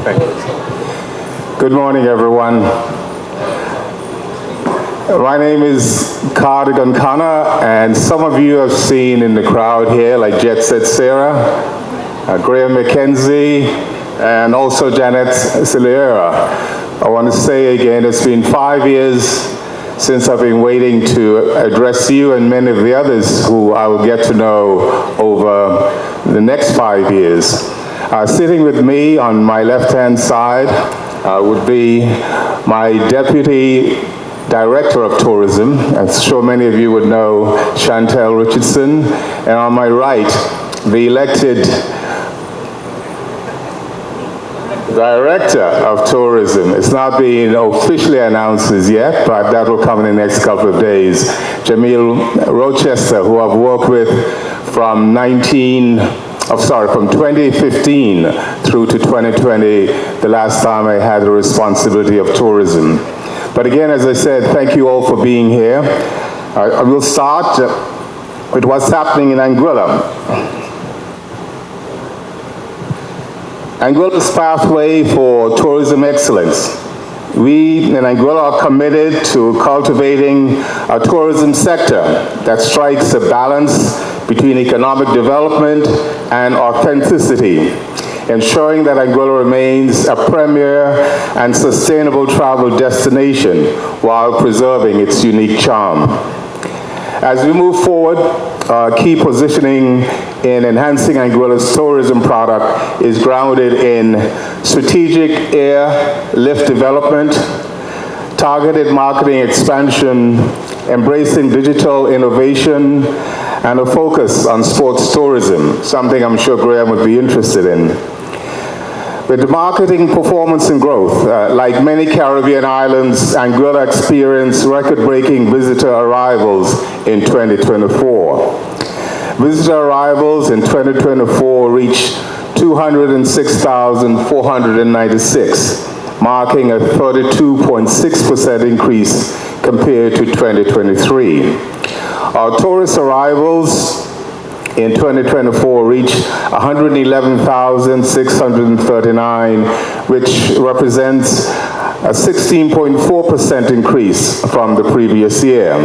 Thank you. Good morning, everyone. My name is Cardigan Khanna, and some of you have seen in the crowd here, like Jet Set Sarah, Graham McKenzie, and also Janet Silera. I want to say again, it's been 5 years since I've been waiting to address you and many of the others who I will get to know over the next 5 years. Sitting with me on my left-hand side would be my Deputy Director of Tourism. I'm sure many of you would know Chantel Richardson. And on my right, the elected Director of Tourism. It's not being officially announced as yet, but that will come in the next couple of days. Jamil Rochester, who I've worked with from 2015 through to 2020, the last time I had the responsibility of tourism. But again, as I said, thank you all for being here. I will start with what's happening in Anguilla. Anguilla's pathway for tourism excellence. We in Anguilla are committed to cultivating a tourism sector that strikes a balance between economic development and authenticity, ensuring that Anguilla remains a premier and sustainable travel destination while preserving its unique charm. As we move forward, key positioning in enhancing Anguilla's tourism product is grounded in strategic airlift development, targeted marketing expansion, embracing digital innovation, and a focus on sports tourism, something I'm sure Graham would be interested in. With marketing performance and growth, like many Caribbean islands, Anguilla experienced record-breaking visitor arrivals in 2024. Visitor arrivals in 2024 reached 206,496, marking a 32.6% increase compared to 2023. Our tourist arrivals in 2024 reached 111,639, which represents a 16.4% increase from the previous year.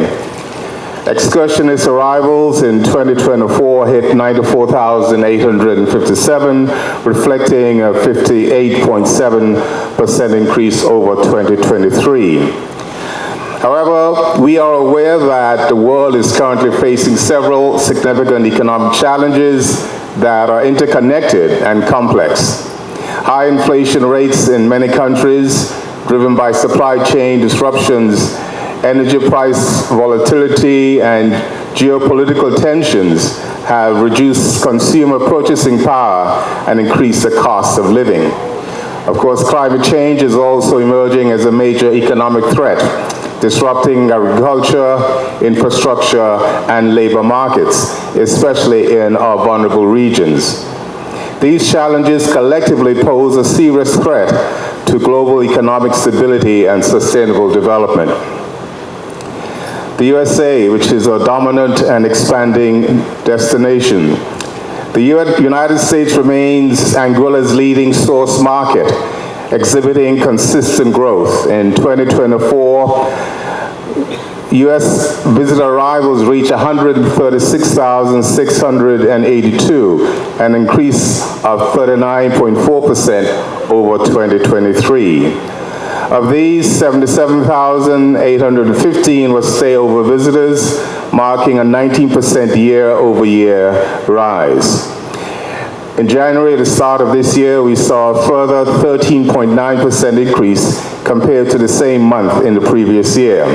Excursionist arrivals in 2024 hit 94,857, reflecting a 58.7% increase over 2023. However, we are aware that the world is currently facing several significant economic challenges that are interconnected and complex. High inflation rates in many countries, driven by supply chain disruptions, energy price volatility, and geopolitical tensions have reduced consumer purchasing power and increased the cost of living. Of course, climate change is also emerging as a major economic threat, disrupting agriculture, infrastructure, and labor markets, especially in our vulnerable regions. These challenges collectively pose a serious threat to global economic stability and sustainable development. The USA, which is a dominant and expanding destination. The United States remains Anguilla's leading source market, exhibiting consistent growth. In 2024, U.S. visitor arrivals reached 136,682, an increase of 39.4% over 2023. Of these, 77,815 were stayover visitors, marking a 19% year-over-year rise. In January, at the start of this year, we saw a further 13.9% increase compared to the same month in the previous year.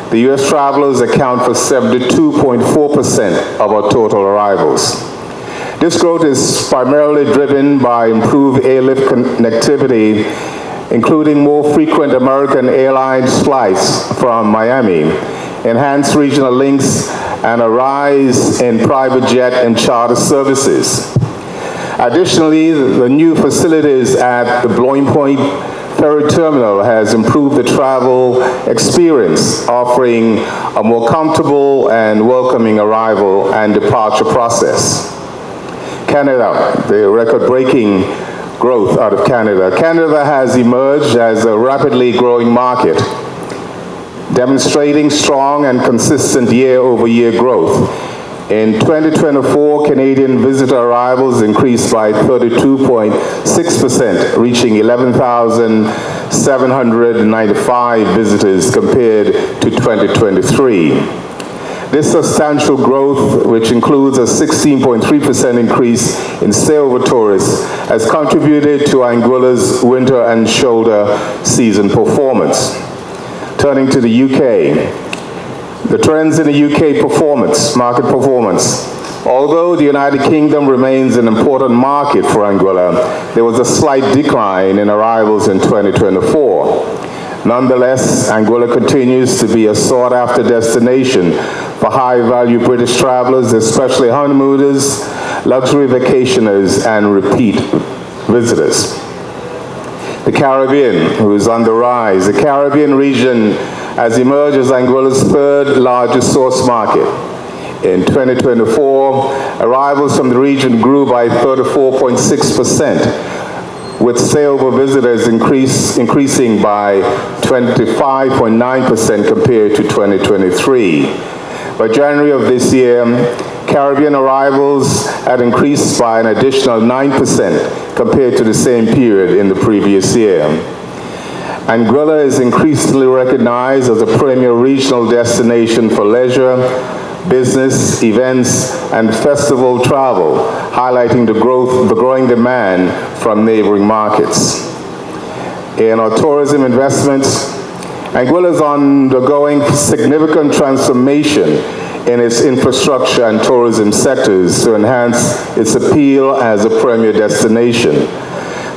The U.S. travelers account for 72.4% of our total arrivals. This growth is primarily driven by improved airlift connectivity, including more frequent American Airlines flights from Miami, enhanced regional links, and a rise in private jet and charter services. Additionally, the new facilities at the Blowing Point Ferry Terminal has improved the travel experience, offering a more comfortable and welcoming arrival and departure process. Canada, the record-breaking growth out of Canada. Canada has emerged as a rapidly growing market, demonstrating strong and consistent year-over-year growth. In 2024, Canadian visitor arrivals increased by 32.6%, reaching 11,795 visitors compared to 2023. This substantial growth, which includes a 16.3% increase in stay-over tourists, has contributed to Anguilla's winter and shoulder season performance. Turning to the UK, the trends in the UK market performance. Although the United Kingdom remains an important market for Anguilla, there was a slight decline in arrivals in 2024. Nonetheless, Anguilla continues to be a sought-after destination for high-value British travelers, especially honeymooners, luxury vacationers, and repeat visitors. The Caribbean, who is on the rise. The Caribbean region has emerged as Anguilla's third largest source market. In 2024, arrivals from the region grew by 34.6%, with stay-over visitors increasing by 25.9% compared to 2023. By January of this year, Caribbean arrivals had increased by an additional 9% compared to the same period in the previous year. Anguilla is increasingly recognized as a premier regional destination for leisure, business, events, and festival travel, highlighting the growing demand from neighboring markets. In our tourism investments, Anguilla is undergoing significant transformation in its infrastructure and tourism sectors to enhance its appeal as a premier destination.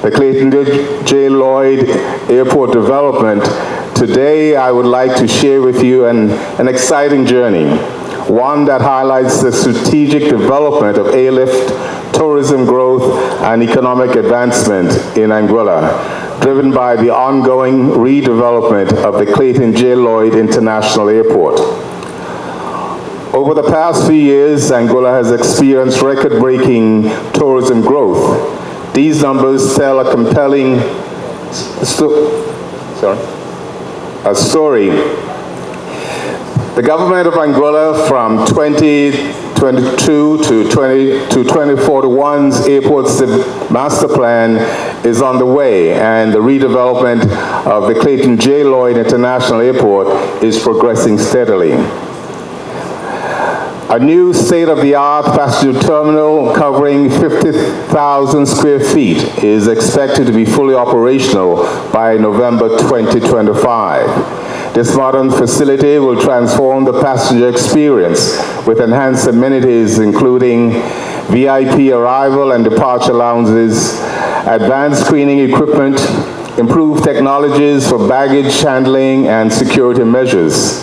The Clayton J. Lloyd Airport development. Today, I would like to share with you an exciting journey, one that highlights the strategic development of airlift, tourism growth, and economic advancement in Anguilla, driven by the ongoing redevelopment of the Clayton J. Lloyd International Airport. Over the past few years, Anguilla has experienced record-breaking tourism growth. These numbers tell a compelling story. The government of Anguilla from 2022 to 2041's airport's master plan is on the way, and the redevelopment of the Clayton J. Lloyd International Airport is progressing steadily. A new state-of-the-art passenger terminal covering 50,000 square feet is expected to be fully operational by November 2025. This modern facility will transform the passenger experience with enhanced amenities including VIP arrival and departure lounges, advanced screening equipment, improved technologies for baggage handling and security measures.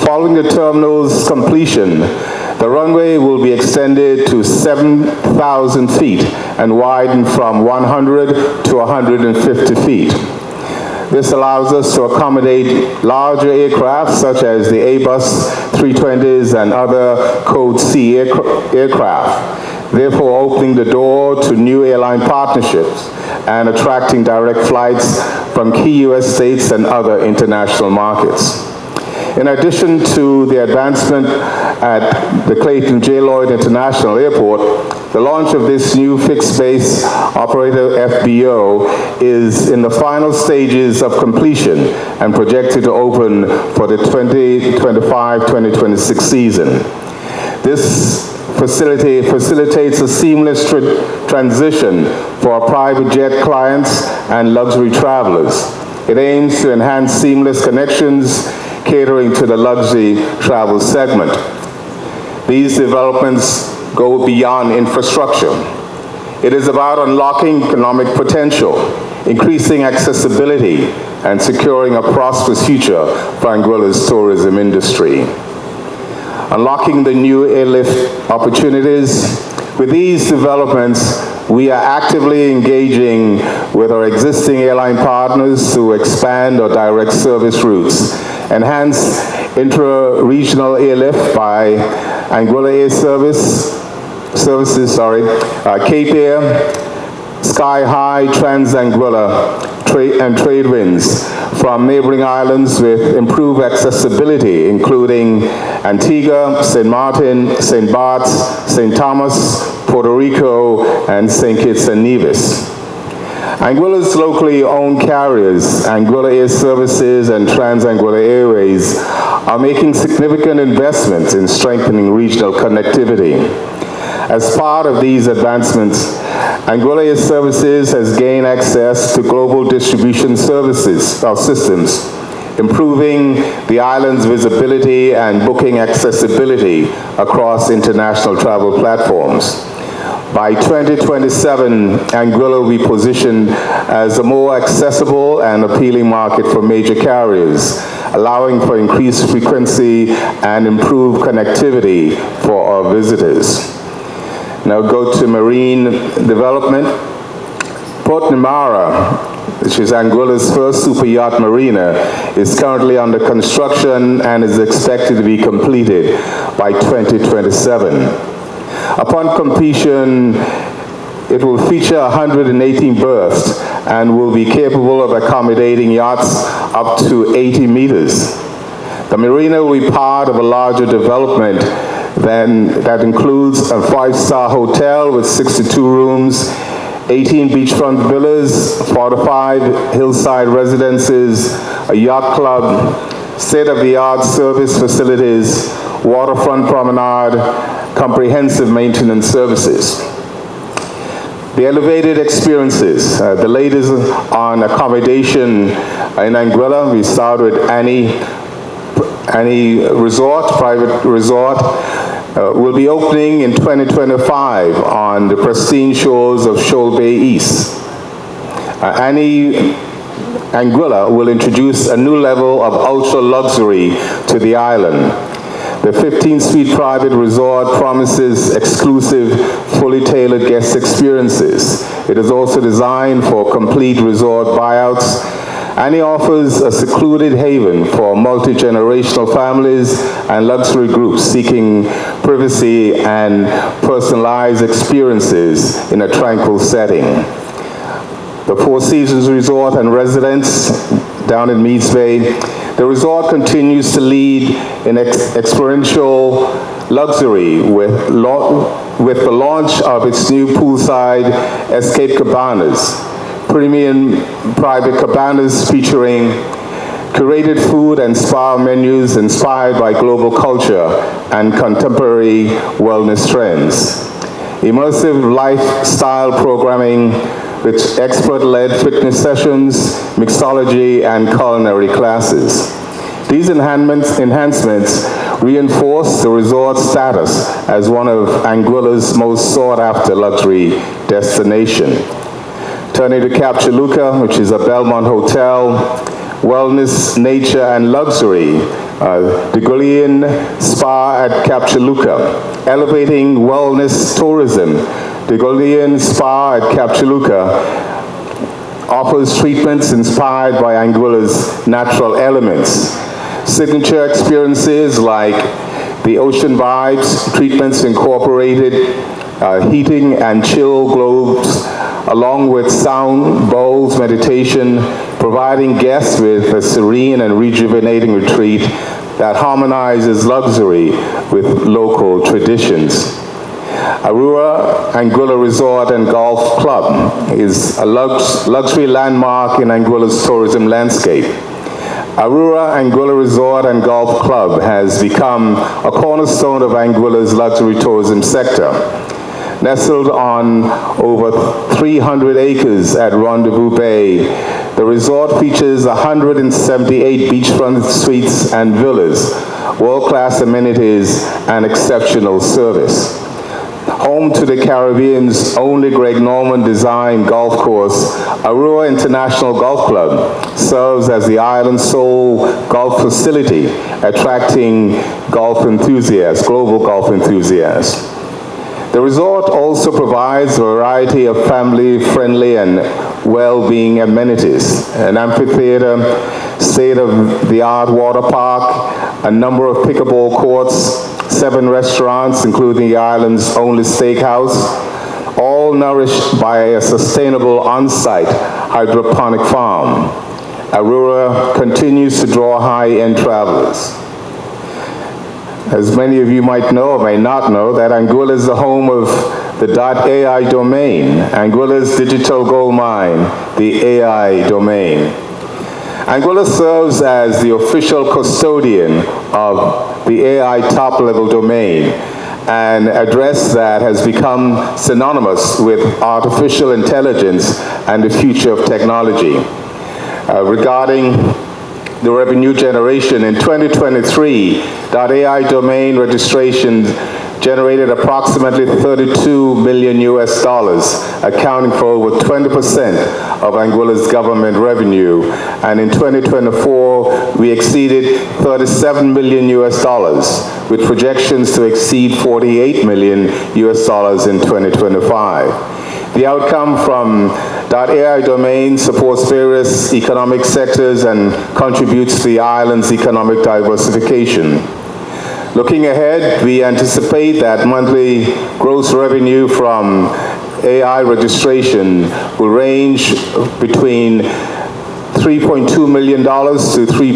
Following the terminal's completion, the runway will be extended to 7,000 feet and widened from 100 to 150 feet. This allows us to accommodate larger aircraft such as the Airbus 320s and other Code C aircraft, therefore opening the door to new airline partnerships and attracting direct flights from key U.S. states and other international markets. In addition to the advancement at the Clayton J. Lloyd International Airport, the launch of this new fixed-base operator FBO is in the final stages of completion and projected to open for the 2025-2026 season. This facility facilitates a seamless transition for our private jet clients and luxury travelers. It aims to enhance seamless connections, catering to the luxury travel segment. These developments go beyond infrastructure. It is about unlocking economic potential, increasing accessibility, and securing a prosperous future for Anguilla's tourism industry. Unlocking the new airlift opportunities. With these developments, we are actively engaging with our existing airline partners to expand our direct service routes, enhance intra-regional airlift by Anguilla Air Services, Cape Air, sky-high trans-Anguilla trade winds from neighboring islands with improved accessibility, including Antigua, St. Martin, St. Bart's, St. Thomas, Puerto Rico, and St. Kitts and Nevis. Anguilla's locally owned carriers, Anguilla Air Services and Trans-Anguilla Airways, are making significant investments in strengthening regional connectivity. As part of these advancements, Anguilla Air Services has gained access to global distribution services or systems, improving the island's visibility and booking accessibility across international travel platforms. By 2027, Anguilla will be positioned as a more accessible and appealing market for major carriers, allowing for increased frequency and improved connectivity for our visitors. Now go to marine development. Port Nimara, which is Anguilla's first super yacht marina, is currently under construction and is expected to be completed by 2027. Upon completion, it will feature 118 berths and will be capable of accommodating yachts up to 80 meters. The marina will be part of a larger development that includes a 5-star hotel with 62 rooms, 18 beachfront villas, 45 hillside residences, a yacht club, state-of-the-art service facilities, waterfront promenade, comprehensive maintenance services. The elevated experiences, the latest on accommodation in Anguilla. We start with Annie Resort, private resort, will be opening in 2025 on the pristine shores of Shoal Bay East. Annie Anguilla will introduce a new level of ultra luxury to the island. The 15-suite private resort promises exclusive, fully tailored guest experiences. It is also designed for complete resort buyouts, and it offers a secluded haven for multi-generational families and luxury groups seeking privacy and personalized experiences in a tranquil setting. The Four Seasons Resort and Residence down in Meads Bay, the resort continues to lead in experiential luxury with the launch of its new poolside Escape Cabanas, premium private cabanas featuring curated food and spa menus inspired by global culture and contemporary wellness trends. Immersive lifestyle programming with expert-led fitness sessions, mixology, and culinary classes. These enhancements reinforce the resort's status as one of Anguilla's most sought-after luxury destination. Turning to Capchaluca, which is a Belmont hotel, wellness, nature, and luxury. The Gullian Spa at Capchaluca, elevating wellness tourism. The Gullian Spa at Capchaluca offers treatments inspired by Anguilla's natural elements. Signature experiences like the ocean vibes, treatments incorporated heating and chill globes, along with sound bowls meditation, providing guests with a serene and rejuvenating retreat that harmonizes luxury with local traditions. Aurora Anguilla Resort and Golf Club is a luxury landmark in Anguilla's tourism landscape. Aurora Anguilla Resort and Golf Club has become a cornerstone of Anguilla's luxury tourism sector. Nestled on over 300 acres at Rendezvous Bay, the resort features 178 beachfront suites and villas, world-class amenities, and exceptional service. Home to the Caribbean's only Greg Norman designed golf course, Aurora International Golf Club serves as the island's sole golf facility, attracting golf enthusiasts, global golf enthusiasts. The resort also provides a variety of family-friendly and well-being amenities, an amphitheater, state-of-the-art water park, a number of pickleball courts, 7 restaurants, including the island's only steakhouse, all nourished by a sustainable on-site hydroponic farm. Aurora continues to draw high-end travelers. As many of you might know or may not know, that Anguilla is the home of the .ai domain, Anguilla's digital gold mine, the AI domain. Anguilla serves as the official custodian of the AI top-level domain, an address that has become synonymous with artificial intelligence and the future of technology. Regarding the revenue generation, in 2023, .ai domain registration generated approximately $32 million US, accounting for over 20% of Anguilla's government revenue. And in 2024, we exceeded $37 million US, with projections to exceed $48 million US in 2025. The outcome from .ai domain supports various economic sectors and contributes to the island's economic diversification. Looking ahead, we anticipate that monthly gross revenue from AI registration will range between $3.2 million to